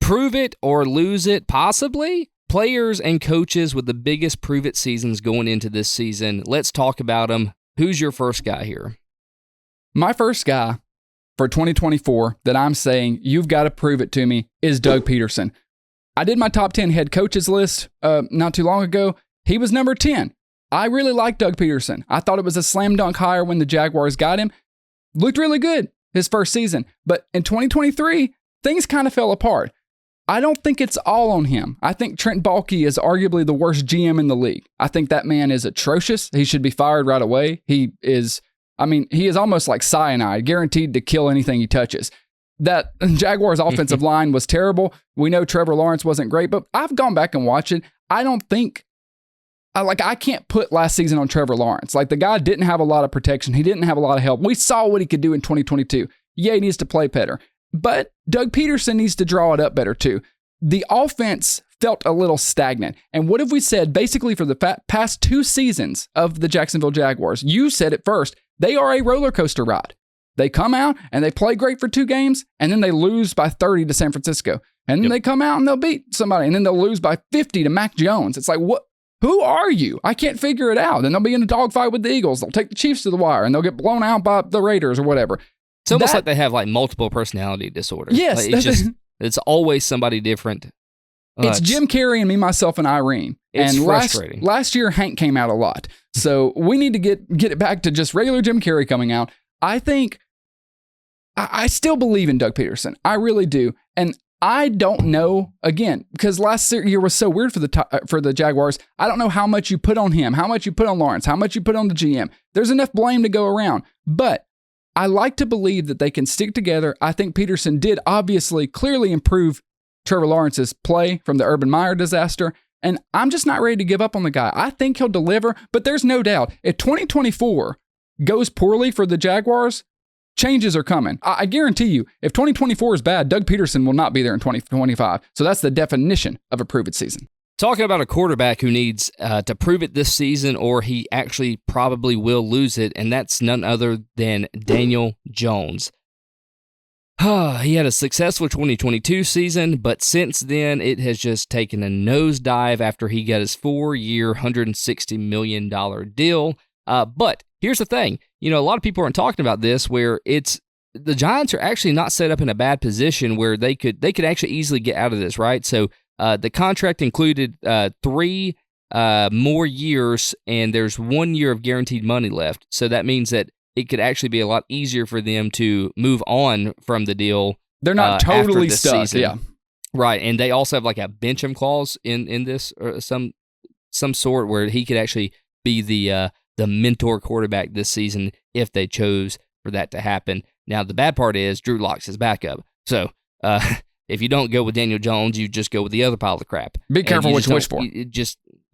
Prove it or lose it, possibly. Players and coaches with the biggest prove it seasons going into this season. Let's talk about them. Who's your first guy here? My first guy for 2024 that I'm saying you've got to prove it to me is Doug Peterson. I did my top 10 head coaches list not too long ago. He was number 10. I really like Doug Peterson. I thought it was a slam dunk hire when the Jaguars got him. Looked really good his first season. But in 2023, things kind of fell apart. I don't think it's all on him. I think Trent Baalke is arguably the worst GM in the league. I think that man is atrocious. He should be fired right away. He is almost like cyanide, guaranteed to kill anything he touches. That Jaguars offensive line was terrible. We know Trevor Lawrence wasn't great, but I've gone back and watched it. I can't put last season on Trevor Lawrence. Like, the guy didn't have a lot of protection. He didn't have a lot of help. We saw what he could do in 2022. Yeah, he needs to play better. But Doug Peterson needs to draw it up better too. The offense felt a little stagnant. And what have we said basically for the past 2 seasons of the Jacksonville Jaguars? You said it first. They are a roller coaster ride. They come out and they play great for 2 games, and then they lose by 30 to San Francisco. And then they come out and they'll beat somebody, and then they'll lose by 50 to Mac Jones. It's like, what? Who are you? I can't figure it out. Then they'll be in a dogfight with the Eagles. They'll take the Chiefs to the wire, and they'll get blown out by the Raiders or whatever. It's almost like they have like multiple personality disorder. Yes. Like it's always somebody different. It's Jim Carrey and me, myself, and Irene. It's and frustrating. Last year, Hank came out a lot. So we need to get it back to just regular Jim Carrey coming out. I think I still believe in Doug Peterson. I really do. And I don't know, again, because last year was so weird for the Jaguars. I don't know how much you put on him, how much you put on Lawrence, how much you put on the GM. There's enough blame to go around. But I like to believe that they can stick together. I think Peterson did obviously clearly improve Trevor Lawrence's play from the Urban Meyer disaster, and I'm just not ready to give up on the guy. I think he'll deliver, but there's no doubt if 2024 goes poorly for the Jaguars, changes are coming. I guarantee you, if 2024 is bad, Doug Peterson will not be there in 2025. So that's the definition of a prove it season. Talking about a quarterback who needs to prove it this season, or he actually probably will lose it, and that's none other than Daniel Jones. He had a successful 2022 season, but since then it has just taken a nosedive after he got his 4-year, $160 million deal. But here's the thing. A lot of people aren't talking about this, where the Giants are actually not set up in a bad position where they could actually easily get out of this, right? So the contract included 3 more years, and there's 1 year of guaranteed money left. So that means that it could actually be a lot easier for them to move on from the deal. They're not totally stuck. Season. Yeah, right. And they also have like a bench him clause in this, or some sort, where he could actually be the mentor quarterback this season if they chose for that to happen. Now the bad part is Drew Lock's his backup. So if you don't go with Daniel Jones, you just go with the other pile of crap. Be careful what you wish for.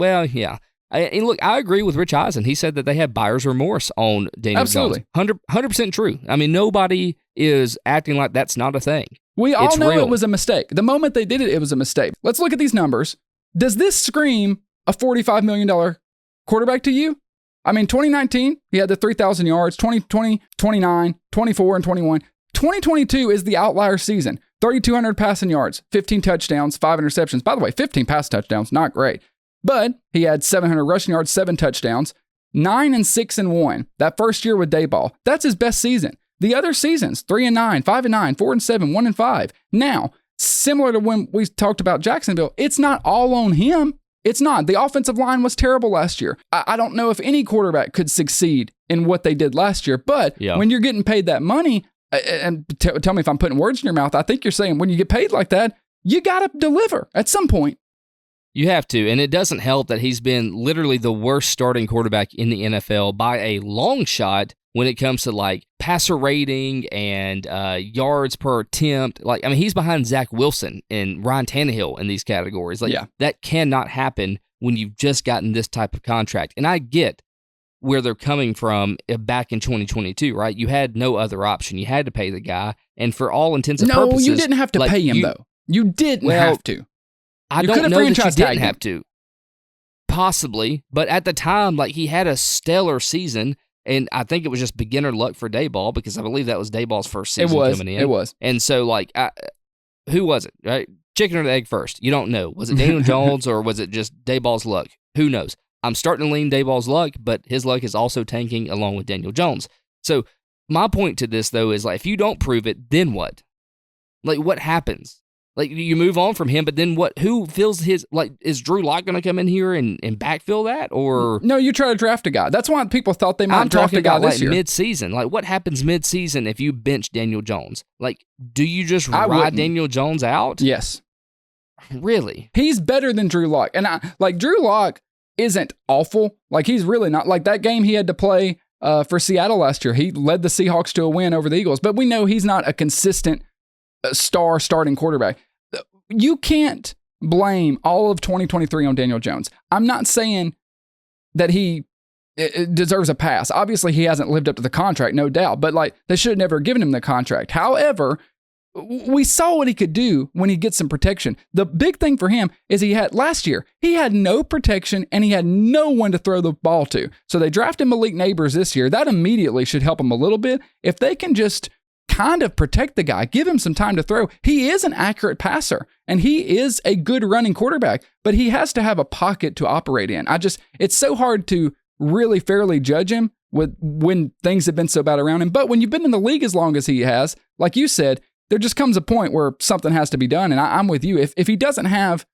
Yeah. And look, I agree with Rich Eisen. He said that they had buyer's remorse on Daniel Absolutely. Jones. 100% true. I mean, nobody is acting like that's not a thing. We all know it was a mistake. The moment they did it, it was a mistake. Let's look at these numbers. Does this scream a $45 million quarterback to you? I mean, 2019, he had the 3,000 yards, 2020, 29, 24, and 21. 2022 is the outlier season. 3,200 passing yards, 15 touchdowns, 5 interceptions. By the way, 15 pass touchdowns, not great. But he had 700 rushing yards, 7 touchdowns, 9-6-1. That first year with Dayball, that's his best season. The other seasons, 3-9, 5-9, 4-7, 1-5. Now, similar to when we talked about Jacksonville, it's not all on him. It's not. The offensive line was terrible last year. I don't know if any quarterback could succeed in what they did last year. But when you're getting paid that money, and tell me if I'm putting words in your mouth, I think you're saying when you get paid like that, you got to deliver at some point. You have to, and it doesn't help that he's been literally the worst starting quarterback in the NFL by a long shot when it comes to like passer rating and yards per attempt. Like, I mean, he's behind Zach Wilson and Ryan Tannehill in these categories. Like, that cannot happen when you've just gotten this type of contract. And I get where they're coming from back in 2022, right? You had no other option. You had to pay the guy, and for all intents and purposes, no, you didn't have to pay him though. You didn't have to. I don't know that you didn't have to. Possibly, but at the time, like, he had a stellar season, and I think it was just beginner luck for Dayball, because I believe that was Dayball's first season coming in. It was. And so, like, who was it, right? chicken or the egg first? You don't know. Was it Daniel Jones or was it just Dayball's luck? Who knows? I'm starting to lean Dayball's luck, but his luck is also tanking along with Daniel Jones. So my point to this, though, is like, if you don't prove it, then what? Like, what happens? Like, you move on from him, but then what? Who fills his, like, is Drew Lock going to come in here and backfill that? Or no, you try to draft a guy. That's why people thought they might draft a guy about, this like, year. Mid-season. Like, what happens mid-season if you bench Daniel Jones? Like, do you just ride Daniel Jones out? Yes. Really? He's better than Drew Lock. And Drew Lock isn't awful. Like, he's really not. Like, that game he had to play for Seattle last year, he led the Seahawks to a win over the Eagles. But we know he's not a consistent star starting quarterback. You can't blame all of 2023 on Daniel Jones. I'm not saying that he deserves a pass. Obviously, he hasn't lived up to the contract, no doubt, but like, they should have never given him the contract. However, we saw what he could do when he gets some protection. The big thing for him is last year, he had no protection and he had no one to throw the ball to. So they drafted Malik Neighbors this year. That immediately should help him a little bit. If they can just kind of protect the guy, give him some time to throw. He is an accurate passer and he is a good running quarterback, but he has to have a pocket to operate in. It's so hard to really fairly judge him when things have been so bad around him. But when you've been in the league as long as he has, like you said, there just comes a point where something has to be done. And I'm with you. If he doesn't have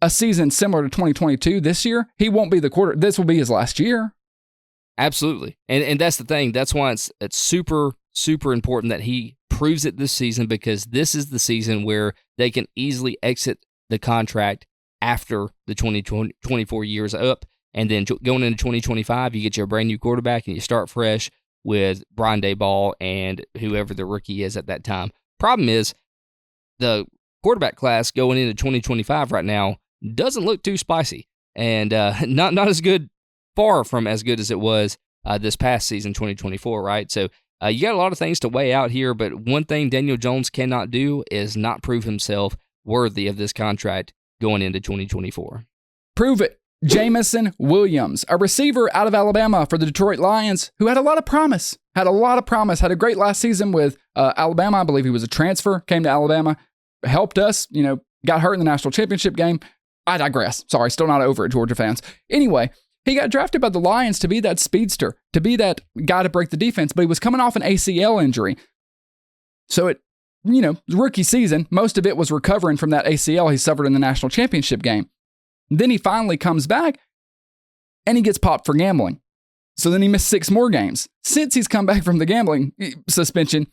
a season similar to 2022 this year, he won't be the quarterback. This will be his last year. Absolutely. And that's the thing. That's why it's super, super important that he proves it this season, because this is the season where they can easily exit the contract after the 2024 years up. And then going into 2025, you get your brand new quarterback and you start fresh with Brian Daboll and whoever the rookie is at that time. Problem is, the quarterback class going into 2025 right now doesn't look too spicy, and not as good, far from as good as it was this past season, 2024, right? So you got a lot of things to weigh out here, but one thing Daniel Jones cannot do is not prove himself worthy of this contract going into 2024. Prove it. Jameson Williams, a receiver out of Alabama for the Detroit Lions, who had a lot of promise, had a great last season with Alabama. I believe he was a transfer, came to Alabama, helped us, got hurt in the national championship game. I digress. Sorry, still not over it, Georgia fans. Anyway, he got drafted by the Lions to be that speedster, to be that guy to break the defense, but he was coming off an ACL injury. So rookie season, most of it was recovering from that ACL he suffered in the national championship game. Then he finally comes back and he gets popped for gambling. So then he missed 6 more games. Since he's come back from the gambling suspension,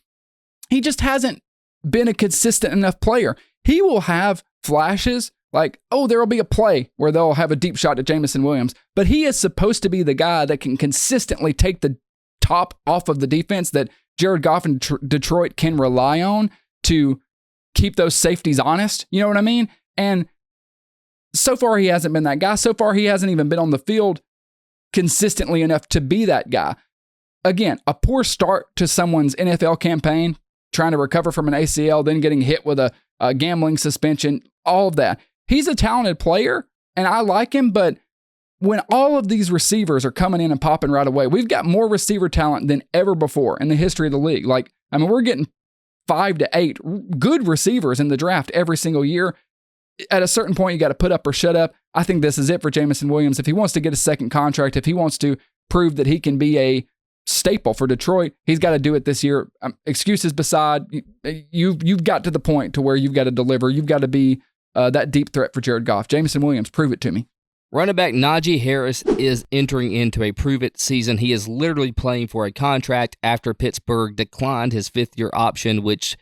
he just hasn't been a consistent enough player. He will have flashes like, there will be a play where they'll have a deep shot to Jameson Williams, but he is supposed to be the guy that can consistently take the top off of the defense that Jared Goff and Detroit can rely on to keep those safeties honest. You know what I mean? And so far, he hasn't been that guy. So far, he hasn't even been on the field consistently enough to be that guy. Again, a poor start to someone's NFL campaign, trying to recover from an ACL, then getting hit with a gambling suspension, all of that. He's a talented player, and I like him, but when all of these receivers are coming in and popping right away, we've got more receiver talent than ever before in the history of the league. We're getting 5 to 8 good receivers in the draft every single year. At a certain point, you got to put up or shut up. I think this is it for Jameson Williams. If he wants to get a second contract, if he wants to prove that he can be a staple for Detroit, he's got to do it this year. Excuses beside, you've got to the point to where you've got to deliver. You've got to be that deep threat for Jared Goff. Jameson Williams, prove it to me. Running back Najee Harris is entering into a prove-it season. He is literally playing for a contract after Pittsburgh declined his 5th-year option, which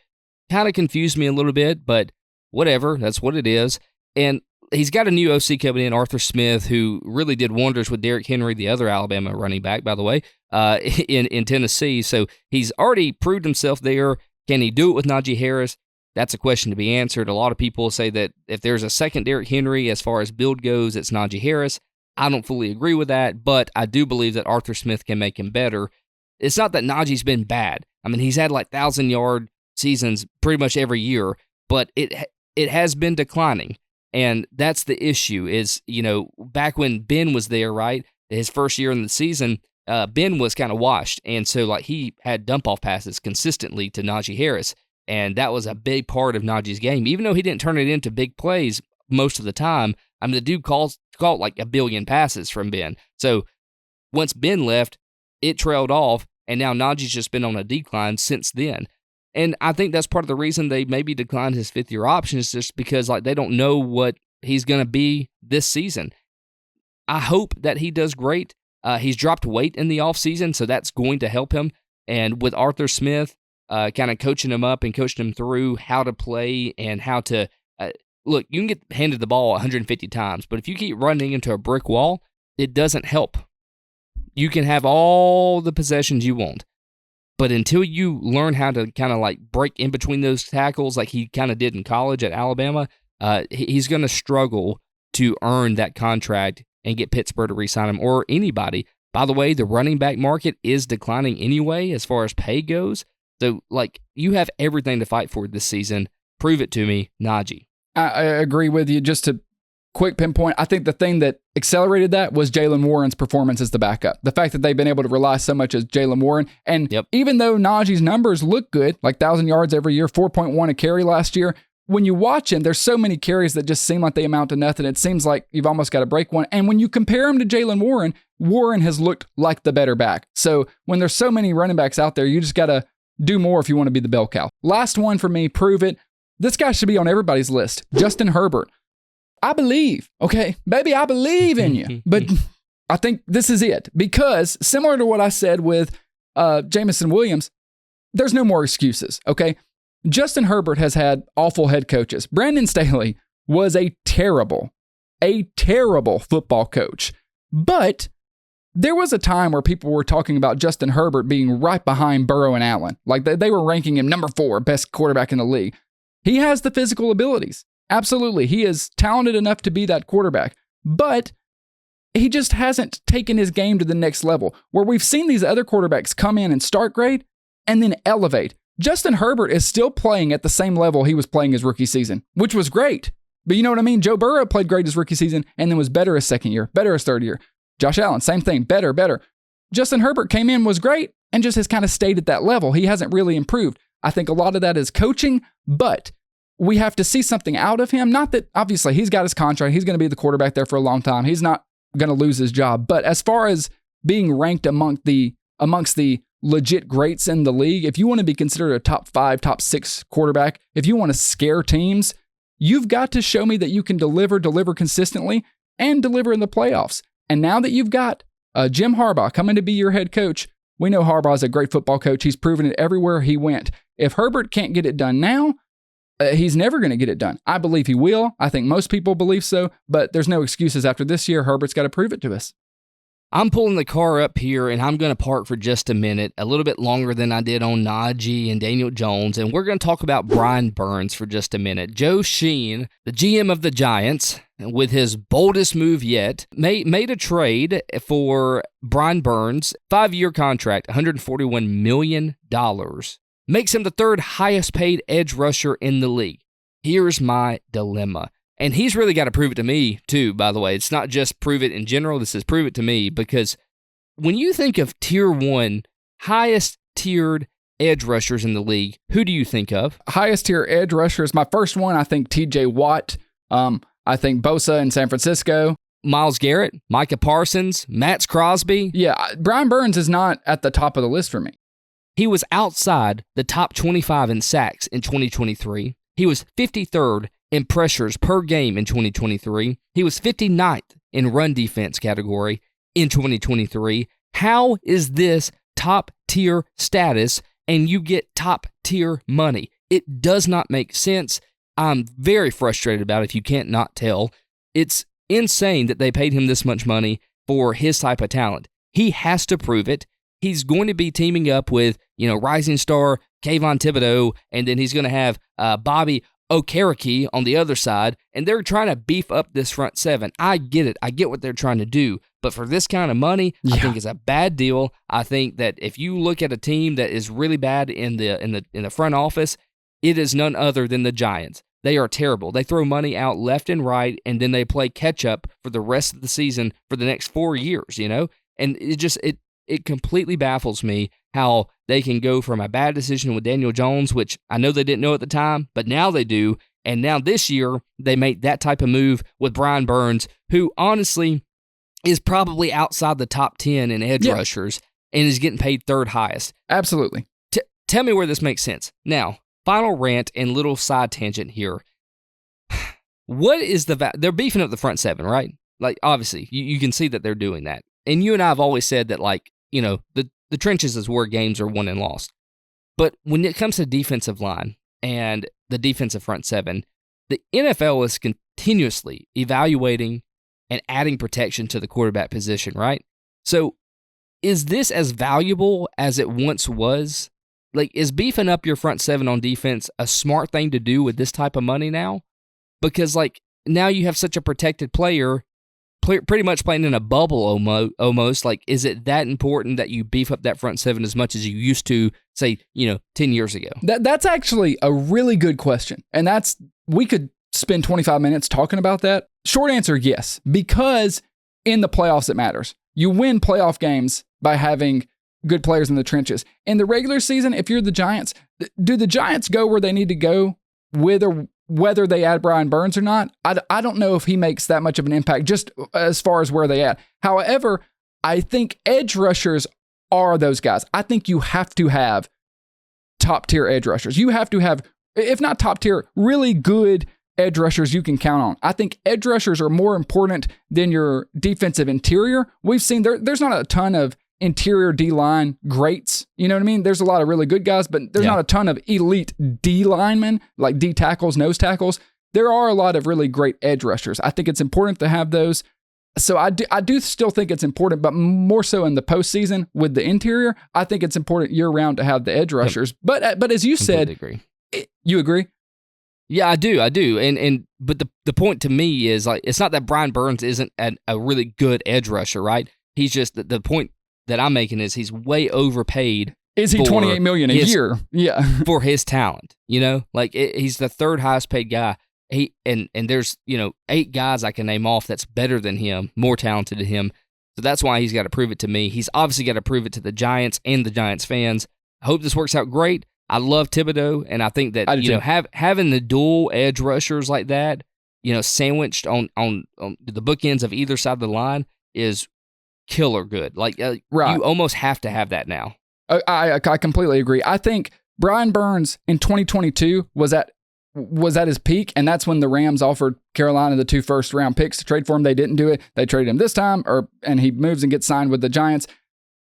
kind of confused me a little bit, but whatever, that's what it is. And he's got a new OC coming in, Arthur Smith, who really did wonders with Derrick Henry, the other Alabama running back, by the way, in Tennessee. So he's already proved himself there. Can he do it with Najee Harris? That's a question to be answered. A lot of people say that if there's a second Derrick Henry as far as build goes, it's Najee Harris. I don't fully agree with that, but I do believe that Arthur Smith can make him better. It's not that Najee's been bad. He's had 1,000-yard seasons pretty much every year, but it has been declining, and that's the issue is, back when Ben was there, right, his first year in the season, Ben was kind of washed, and so he had dump-off passes consistently to Najee Harris. And that was a big part of Najee's game. Even though he didn't turn it into big plays most of the time, I mean, the dude caught like a billion passes from Ben. So once Ben left, it trailed off, and now Najee's just been on a decline since then. And I think that's part of the reason they maybe declined his fifth-year option is just because like they don't know what he's going to be this season. I hope that he does great. He's dropped weight in the offseason, so that's going to help him. And with Arthur Smith kind of coaching him up and coaching him through how to play and how to look, you can get handed the ball 150 times, but if you keep running into a brick wall, it doesn't help. You can have all the possessions you want, but until you learn how to kind of like break in between those tackles like he kind of did in college at Alabama, he's going to struggle to earn that contract and get Pittsburgh to re-sign him or anybody. By the way, the running back market is declining anyway as far as pay goes. So, like, you have everything to fight for this season. Prove it to me, Najee. I agree with you. Just to quick pinpoint, I think the thing that accelerated that was Jaylen Warren's performance as the backup. The fact that they've been able to rely so much as Jaylen Warren. And even though Najee's numbers look good, like 1,000 yards every year, 4.1 a carry last year, when you watch him, there's so many carries that just seem like they amount to nothing. It seems like you've almost got to break one. And when you compare him to Jaylen Warren, Warren has looked like the better back. So when there's so many running backs out there, you just got to do more if you want to be the bell cow. Last one for me, prove it. This guy should be on everybody's list. Justin Herbert. I believe, okay? Baby, I believe in you. But I think this is it. Because similar to what I said with Jameson Williams, there's no more excuses, okay? Justin Herbert has had awful head coaches. Brandon Staley was a terrible football coach. But there was a time where people were talking about Justin Herbert being right behind Burrow and Allen. Like they were ranking him number 4, best quarterback in the league. He has the physical abilities. Absolutely. He is talented enough to be that quarterback. But he just hasn't taken his game to the next level, where we've seen these other quarterbacks come in and start great and then elevate. Justin Herbert is still playing at the same level he was playing his rookie season, which was great. But you know what I mean? Joe Burrow played great his rookie season and then was better his second year, better his third year. Josh Allen, same thing, better. Justin Herbert came in, was great, and just has kind of stayed at that level. He hasn't really improved. I think a lot of that is coaching, but we have to see something out of him. Not that, obviously, he's got his contract. He's going to be the quarterback there for a long time. He's not going to lose his job. But as far as being ranked amongst the legit greats in the league, if you want to be considered a top 5, top 6 quarterback, if you want to scare teams, you've got to show me that you can deliver consistently, and deliver in the playoffs. And now that you've got Jim Harbaugh coming to be your head coach, we know Harbaugh is a great football coach. He's proven it everywhere he went. If Herbert can't get it done now, he's never going to get it done. I believe he will. I think most people believe so, but there's no excuses after this year. Herbert's got to prove it to us. I'm pulling the car up here, and I'm going to park for just a minute, a little bit longer than I did on Najee and Daniel Jones, and we're going to talk about Brian Burns for just a minute. Joe Sheehan, the GM of the Giants, with his boldest move yet, made a trade for Brian Burns, 5-year contract, $141 million. Makes him the 3rd highest paid edge rusher in the league. Here's my dilemma. And he's really got to prove it to me, too, by the way. It's not just prove it in general. This is prove it to me, because when you think of Tier 1, highest tiered edge rushers in the league, who do you think of? Highest tier edge rushers, my first one, I think TJ Watt. I think Bosa in San Francisco. Myles Garrett, Micah Parsons, Matt Crosby. Yeah, Brian Burns is not at the top of the list for me. He was outside the top 25 in sacks in 2023. He was 53rd in pressures per game in 2023. He was 59th in run defense category in 2023. How is this top tier status and you get top tier money? It does not make sense. I'm very frustrated about it, if you can't not tell. It's insane that they paid him this much money for his type of talent. He has to prove it. He's going to be teaming up with, rising star Kayvon Thibodeau, and then he's going to have Bobby Okereke on the other side, and they're trying to beef up this front 7. I get it. I get what they're trying to do, but for this kind of money, I think it's a bad deal. I think that if you look at a team that is really bad in the front office, it is none other than the Giants. They are terrible. They throw money out left and right, and then they play catch up for the rest of the season for the next 4 years, And it completely baffles me how they can go from a bad decision with Daniel Jones, which I know they didn't know at the time, but now they do. And now this year, they make that type of move with Brian Burns, who honestly is probably outside the top 10 in edge rushers and is getting paid third highest. Absolutely. Tell me where this makes sense. Now, final rant and little side tangent here. What is they're beefing up the front seven, right? Like, obviously, you can see that they're doing that. And you and I have always said that, like, you know, the trenches is where games are won and lost. But when it comes to defensive line and the defensive front seven, the NFL is continuously evaluating and adding protection to the quarterback position, right? So is this as valuable as it once was? Like, is beefing up your front seven on defense a smart thing to do with this type of money now? Because, like, now you have such a protected player pretty much playing in a bubble almost. Like, is it that important that you beef up that front seven as much as you used to, say, 10 years ago? That's actually a really good question. And we could spend 25 minutes talking about that. Short answer, yes. Because in the playoffs, it matters. You win playoff games by having good players in the trenches. In the regular season, if you're the Giants, do the Giants go where they need to go whether they add Brian Burns or not? I don't know if he makes that much of an impact just as far as where they at. However, I think edge rushers are those guys. I think you have to have top tier edge rushers. You have to have, if not top tier, really good edge rushers you can count on. I think edge rushers are more important than your defensive interior. We've seen there's not a ton of interior D-line greats. You know what I mean? There's a lot of really good guys, but there's not a ton of elite D linemen, like D tackles, nose tackles. There are a lot of really great edge rushers. I think it's important to have those. So I do still think it's important, but more so in the postseason with the interior. I think it's important year-round to have the edge rushers. Yep. But as you said, agree. You agree? Yeah, I do. But the point to me is, like, it's not that Brian Burns isn't a really good edge rusher, right? He's just the point that I'm making is he's way overpaid. Is he $28 million a year? Yeah, for his talent. He's the third highest paid guy. And there's 8 guys I can name off that's better than him, more talented than him. So that's why he's got to prove it to me. He's obviously got to prove it to the Giants and the Giants fans. I hope this works out great. I love Thibodeau, and I think that having the dual edge rushers like that, sandwiched on the bookends of either side of the line is killer good. Like, right. You almost have to have that now. I completely agree. I think Brian Burns in 2022 was at his peak, and that's when the Rams offered Carolina the 2 first-round picks to trade for him. They didn't do it. They traded him this time, and he moves and gets signed with the Giants.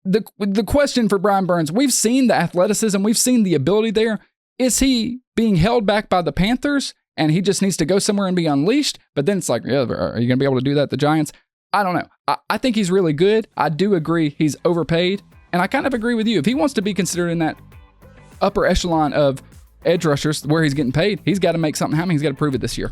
The question for Brian Burns, we've seen the athleticism, we've seen the ability there. Is he being held back by the Panthers, and he just needs to go somewhere and be unleashed? But then it's like, are you going to be able to do that, the Giants? I don't know. I think he's really good. I do agree he's overpaid. And I kind of agree with you. If he wants to be considered in that upper echelon of edge rushers where he's getting paid, he's got to make something happen. He's got to prove it this year.